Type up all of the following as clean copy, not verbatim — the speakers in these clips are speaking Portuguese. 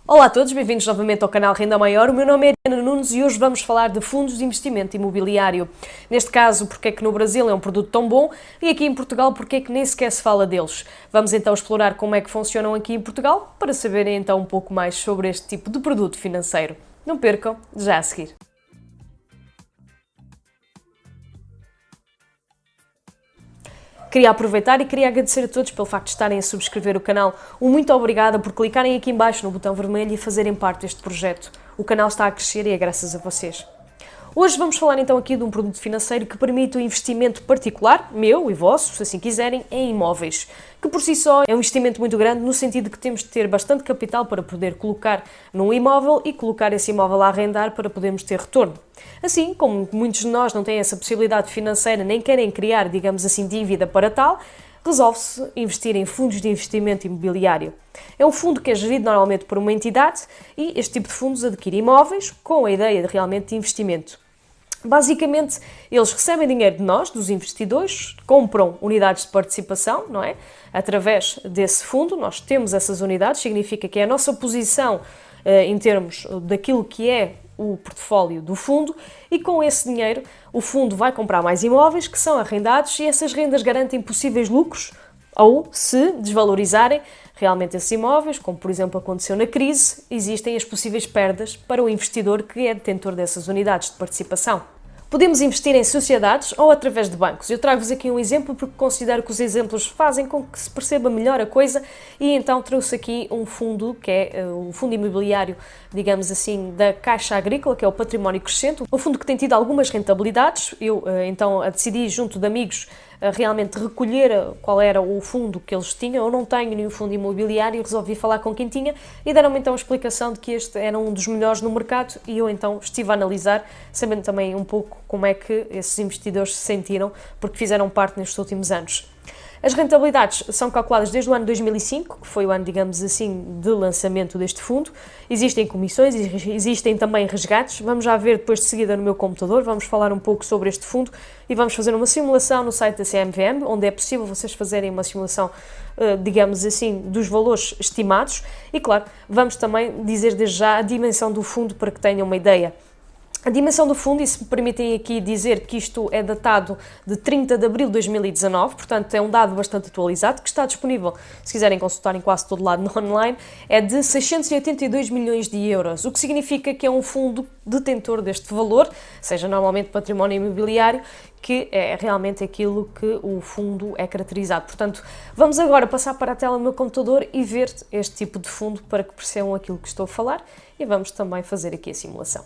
Olá a todos, bem-vindos novamente ao canal Renda Maior. O meu nome é Ariana Nunes e hoje vamos falar de fundos de investimento imobiliário. Neste caso, porque é que no Brasil é um produto tão bom e aqui em Portugal porque é que nem sequer se fala deles. Vamos então explorar como é que funcionam aqui em Portugal para saberem então um pouco mais sobre este tipo de produto financeiro. Não percam, já a seguir. Queria aproveitar e queria agradecer a todos pelo facto de estarem a subscrever o canal. Muito obrigada por clicarem aqui em baixo no botão vermelho e fazerem parte deste projeto. O canal está a crescer e é graças a vocês. Hoje vamos falar então aqui de um produto financeiro que permite o investimento particular, meu e vosso, se assim quiserem, em imóveis, que por si só é um investimento muito grande no sentido de que temos de ter bastante capital para poder colocar num imóvel e colocar esse imóvel a arrendar para podermos ter retorno. Assim, como muitos de nós não têm essa possibilidade financeira nem querem criar, digamos assim, dívida para tal, resolve-se investir em fundos de investimento imobiliário. É um fundo que é gerido normalmente por uma entidade e este tipo de fundos adquire imóveis com a ideia de realmente de investimento. Basicamente, eles recebem dinheiro de nós, dos investidores, compram unidades de participação, não é? Através desse fundo, nós temos essas unidades, significa que é a nossa posição em termos daquilo que é o portfólio do fundo e com esse dinheiro o fundo vai comprar mais imóveis que são arrendados e essas rendas garantem possíveis lucros ou, se desvalorizarem realmente esses imóveis, como por exemplo aconteceu na crise, existem as possíveis perdas para o investidor que é detentor dessas unidades de participação. Podemos investir em sociedades ou através de bancos. Eu trago-vos aqui um exemplo porque considero que os exemplos fazem com que se perceba melhor a coisa e então trouxe aqui um fundo que é o fundo imobiliário, digamos assim, da Caixa Agrícola, que é o Património Crescente, um fundo que tem tido algumas rentabilidades. Eu então decidi junto de amigos realmente recolher qual era o fundo que eles tinham. Eu não tenho nenhum fundo imobiliário e resolvi falar com quem tinha e deram-me então a explicação de que este era um dos melhores no mercado e eu então estive a analisar, sabendo também um pouco como é que esses investidores se sentiram, porque fizeram parte nestes últimos anos. As rentabilidades são calculadas desde o ano 2005, que foi o ano, digamos assim, de lançamento deste fundo. Existem comissões, existem também resgates. Vamos já ver depois de seguida no meu computador, vamos falar um pouco sobre este fundo e vamos fazer uma simulação no site da CMVM, onde é possível vocês fazerem uma simulação, digamos assim, dos valores estimados. E claro, vamos também dizer desde já a dimensão do fundo para que tenham uma ideia. A dimensão do fundo, e se me permitem aqui dizer que isto é datado de 30 de abril de 2019, portanto é um dado bastante atualizado, que está disponível, se quiserem consultar em quase todo lado no online, é de 682 milhões de euros, o que significa que é um fundo detentor deste valor, seja normalmente património imobiliário, que é realmente aquilo que o fundo é caracterizado. Portanto, vamos agora passar para a tela do meu computador e ver este tipo de fundo para que percebam aquilo que estou a falar e vamos também fazer aqui a simulação.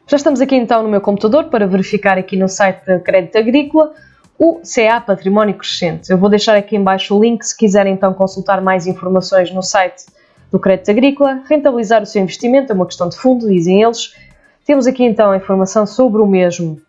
Já estamos aqui então no meu computador para verificar aqui no site da Crédito Agrícola o CA Património Crescente. Eu vou deixar aqui em baixo o link se quiserem então consultar mais informações no site do Crédito Agrícola. Rentabilizar o seu investimento é uma questão de fundo, dizem eles. Temos aqui então a informação sobre o mesmo.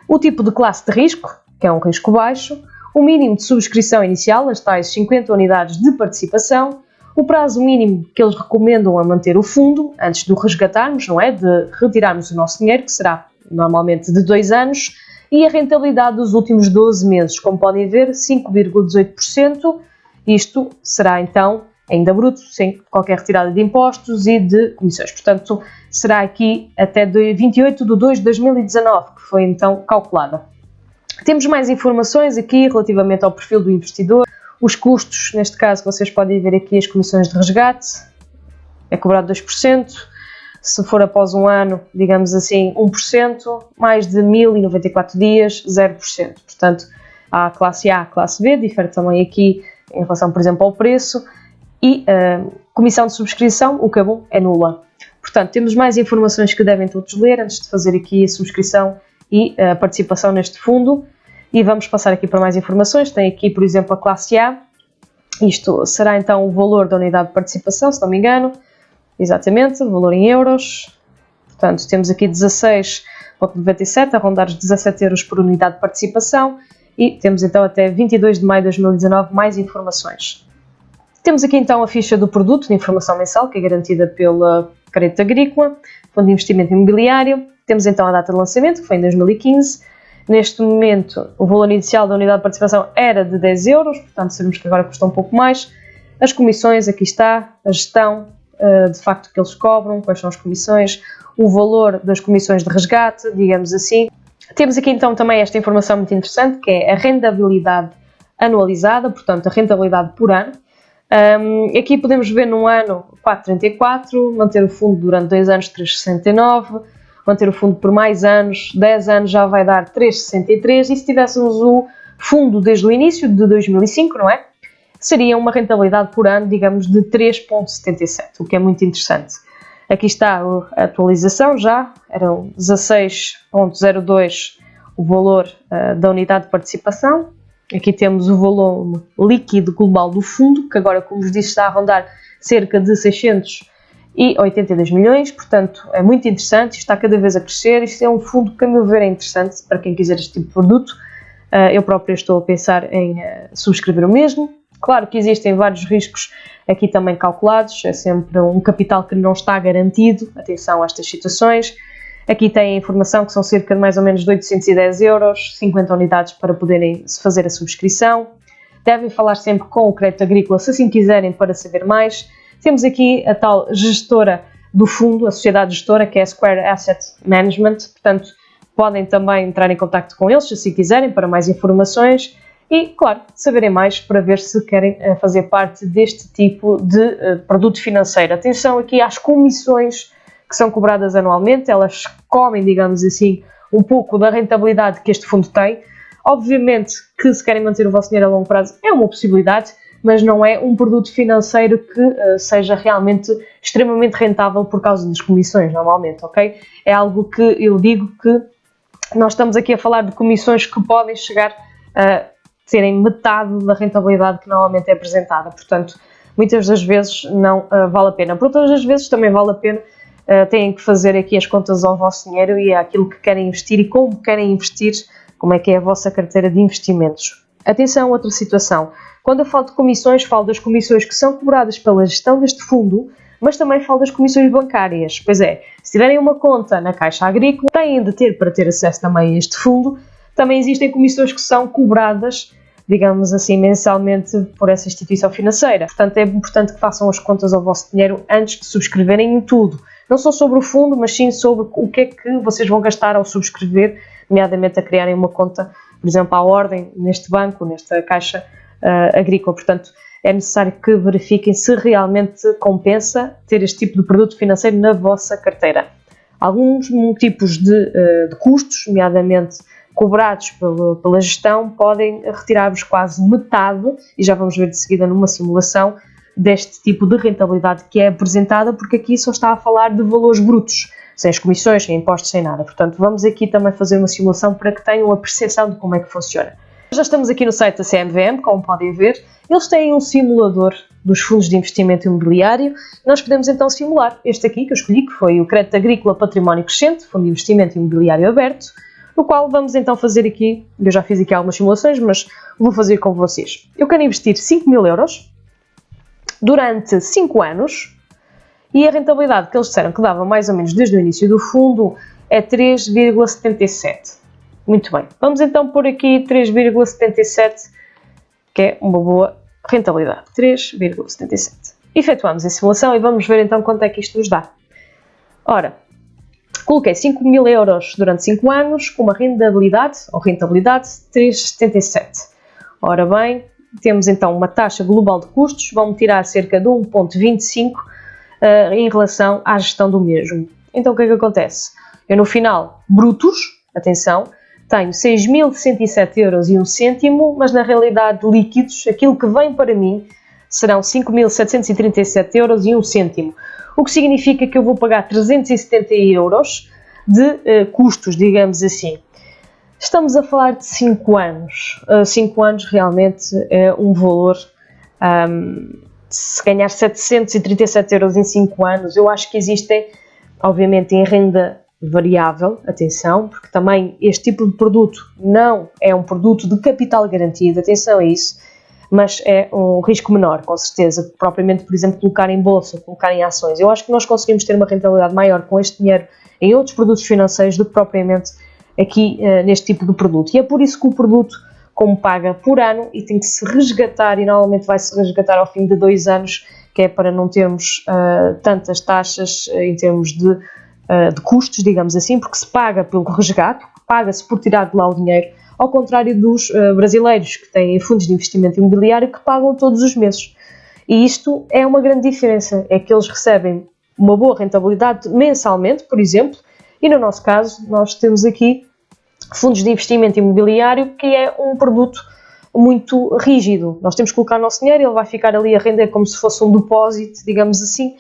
O tipo de classe de risco, que é um risco baixo, o mínimo de subscrição inicial, as tais 50 unidades de participação, o prazo mínimo que eles recomendam a manter o fundo, antes de o resgatarmos, não é? De retirarmos o nosso dinheiro, que será normalmente de 2 anos, e a rentabilidade dos últimos 12 meses. Como podem ver, 5,18%. Isto será então ainda bruto, sem qualquer retirada de impostos e de comissões. Portanto, será aqui até 28 de 2 de 2019, que foi então calculada. Temos mais informações aqui relativamente ao perfil do investidor. Os custos, neste caso, vocês podem ver aqui as comissões de resgate, é cobrado 2%, se for após um ano, digamos assim, 1%, mais de 1094 dias, 0%. Portanto, há a classe A, a classe B, difere também aqui em relação, por exemplo, ao preço, e a comissão de subscrição, o que é bom, é nula. Portanto, temos mais informações que devem todos ler antes de fazer aqui a subscrição e a participação neste fundo. E vamos passar aqui para mais informações. Tem aqui, por exemplo, a classe A. Isto será então o valor da unidade de participação, se não me engano. Exatamente, o valor em euros. Portanto, temos aqui 16,97, a rondar os 17 euros por unidade de participação. E temos então até 22 de maio de 2019 mais informações. Temos aqui então a ficha do produto de informação mensal, que é garantida pela Crédito Agrícola, Fundo de Investimento Imobiliário. Temos então a data de lançamento, que foi em 2015. Neste momento, o valor inicial da unidade de participação era de 10 euros, portanto sabemos que agora custa um pouco mais. As comissões, aqui está, a gestão, de facto que eles cobram, quais são as comissões, o valor das comissões de resgate, digamos assim. Temos aqui então também esta informação muito interessante, que é a rentabilidade anualizada, portanto a rentabilidade por ano. Aqui podemos ver num ano 4,34, manter o fundo durante 2 anos 3,69, manter o fundo por mais anos, 10 anos já vai dar 3,63, e se tivéssemos o fundo desde o início de 2005, não é? Seria uma rentabilidade por ano, digamos, de 3,77, o que é muito interessante. Aqui está a atualização já, eram 16,02 o valor da unidade de participação. Aqui temos o volume líquido global do fundo, que agora, como vos disse, está a rondar cerca de 682 milhões, portanto é muito interessante, está cada vez a crescer. Isto é um fundo que, a meu ver, é interessante para quem quiser este tipo de produto. Eu próprio estou a pensar em subscrever o mesmo. Claro que existem vários riscos aqui também calculados, é sempre um capital que não está garantido, atenção a estas situações. Aqui tem a informação que são cerca de mais ou menos de 810 euros, 50 unidades para poderem fazer a subscrição. Devem falar sempre com o Crédito Agrícola se assim quiserem para saber mais. Temos aqui a tal gestora do fundo, a sociedade gestora, que é a Square Asset Management, portanto podem também entrar em contacto com eles se assim quiserem para mais informações. E, claro, saberem mais para ver se querem fazer parte deste tipo de produto financeiro. Atenção aqui às comissões que são cobradas anualmente, elas comem, digamos assim, um pouco da rentabilidade que este fundo tem. Obviamente que se querem manter o vosso dinheiro a longo prazo é uma possibilidade, mas não é um produto financeiro que seja realmente extremamente rentável por causa das comissões, normalmente, ok? É algo que eu digo que nós estamos aqui a falar de comissões que podem chegar a serem metade da rentabilidade que normalmente é apresentada. Portanto, muitas das vezes não vale a pena. Por outras das vezes também vale a pena. Têm que fazer aqui as contas ao vosso dinheiro e àquilo que querem investir e como querem investir, como é que é a vossa carteira de investimentos. Atenção a outra situação. Quando eu falo de comissões, falo das comissões que são cobradas pela gestão deste fundo, mas também falo das comissões bancárias. Pois é, se tiverem uma conta na Caixa Agrícola, têm de ter para ter acesso também a este fundo. Também existem comissões que são cobradas, digamos assim, mensalmente por essa instituição financeira. Portanto, é importante que façam as contas ao vosso dinheiro antes de subscreverem em tudo. Não só sobre o fundo, mas sim sobre o que é que vocês vão gastar ao subscrever, nomeadamente a criarem uma conta, por exemplo, à ordem neste banco, nesta Caixa Agrícola. Portanto, é necessário que verifiquem se realmente compensa ter este tipo de produto financeiro na vossa carteira. Alguns tipos de custos, nomeadamente cobrados pela gestão, podem retirar-vos quase metade, e já vamos ver de seguida numa simulação, deste tipo de rentabilidade que é apresentada, porque aqui só está a falar de valores brutos, sem as comissões, sem impostos, sem nada. Portanto, vamos aqui também fazer uma simulação para que tenham a percepção de como é que funciona. Já estamos aqui no site da CMVM, como podem ver. Eles têm um simulador dos fundos de investimento imobiliário. Nós podemos então simular este aqui, que eu escolhi, que foi o Crédito Agrícola Património Crescente, Fundo de Investimento Imobiliário Aberto, no qual vamos então fazer aqui, eu já fiz aqui algumas simulações, mas vou fazer com vocês. Eu quero investir 5.000 euros durante 5 anos e a rentabilidade que eles disseram que dava mais ou menos desde o início do fundo é 3,77. Muito bem, vamos então pôr aqui 3,77, que é uma boa rentabilidade. 3,77. Efetuamos a simulação e vamos ver então quanto é que isto nos dá. Ora, coloquei 5.000 euros durante 5 anos com uma rentabilidade de 3,77. Ora bem, temos então uma taxa global de custos, vão tirar cerca de 1,25 em relação à gestão do mesmo. Então o que é que acontece? Eu no final, brutos, atenção, tenho 6.107 euros e 1 cêntimo, mas na realidade líquidos, aquilo que vem para mim serão 5.737 euros e 1 cêntimo. O que significa que eu vou pagar 370 euros de custos, digamos assim. Estamos a falar de 5 anos. 5 anos realmente é um valor. Se ganhar 737 euros em 5 anos, eu acho que existem, obviamente, em renda variável, atenção, porque também este tipo de produto não é um produto de capital garantido, atenção a isso, mas é um risco menor, com certeza, propriamente, por exemplo, colocar em bolsa, colocar em ações. Eu acho que nós conseguimos ter uma rentabilidade maior com este dinheiro em outros produtos financeiros do que propriamente aqui neste tipo de produto. E é por isso que o produto, como paga por ano e tem que se resgatar, e normalmente vai-se resgatar ao fim de 2 anos, que é para não termos tantas taxas em termos de custos, digamos assim, porque se paga pelo resgate, paga-se por tirar de lá o dinheiro, ao contrário dos brasileiros que têm fundos de investimento imobiliário que pagam todos os meses. E isto é uma grande diferença, é que eles recebem uma boa rentabilidade mensalmente, por exemplo, e no nosso caso nós temos aqui fundos de investimento imobiliário, que é um produto muito rígido. Nós temos que colocar o nosso dinheiro, ele vai ficar ali a render como se fosse um depósito, digamos assim,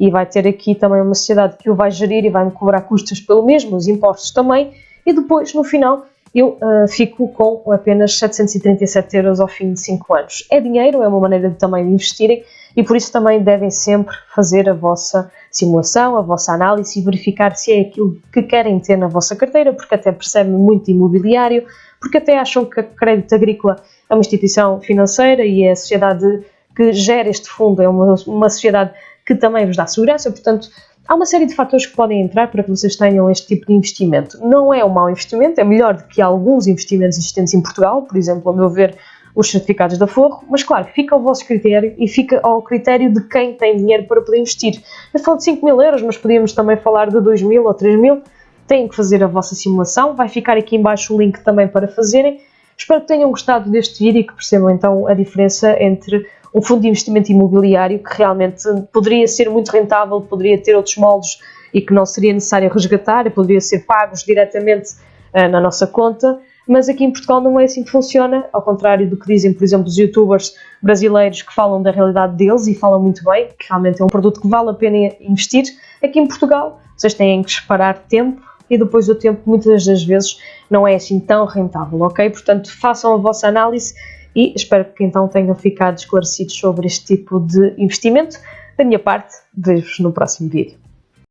e vai ter aqui também uma sociedade que o vai gerir e vai-me cobrar custos pelo mesmo, os impostos também, e depois, no final, eu fico com apenas 737 euros ao fim de 5 anos. É dinheiro, é uma maneira de também investirem, e por isso também devem sempre fazer a vossa simulação, a vossa análise e verificar se é aquilo que querem ter na vossa carteira, porque até percebem muito de imobiliário, porque até acham que a Crédito Agrícola é uma instituição financeira e é a sociedade que gera este fundo, é uma sociedade que também vos dá segurança, portanto, há uma série de fatores que podem entrar para que vocês tenham este tipo de investimento. Não é um mau investimento, é melhor do que alguns investimentos existentes em Portugal, por exemplo, a meu ver, os certificados da Forro, mas claro, fica ao vosso critério e fica ao critério de quem tem dinheiro para poder investir. Eu falo de 5 mil euros, mas podíamos também falar de 2 mil ou 3 mil. Têm que fazer a vossa simulação, vai ficar aqui em baixo o link também para fazerem. Espero que tenham gostado deste vídeo e que percebam então a diferença entre um fundo de investimento imobiliário que realmente poderia ser muito rentável, poderia ter outros moldes e que não seria necessário resgatar, poderia ser pagos diretamente na nossa conta, mas aqui em Portugal não é assim que funciona, ao contrário do que dizem, por exemplo, os youtubers brasileiros que falam da realidade deles e falam muito bem, que realmente é um produto que vale a pena investir. Aqui em Portugal vocês têm que esperar tempo e depois o tempo muitas das vezes não é assim tão rentável, ok? Portanto, façam a vossa análise e espero que então tenham ficado esclarecidos sobre este tipo de investimento. Da minha parte, vejo-vos no próximo vídeo.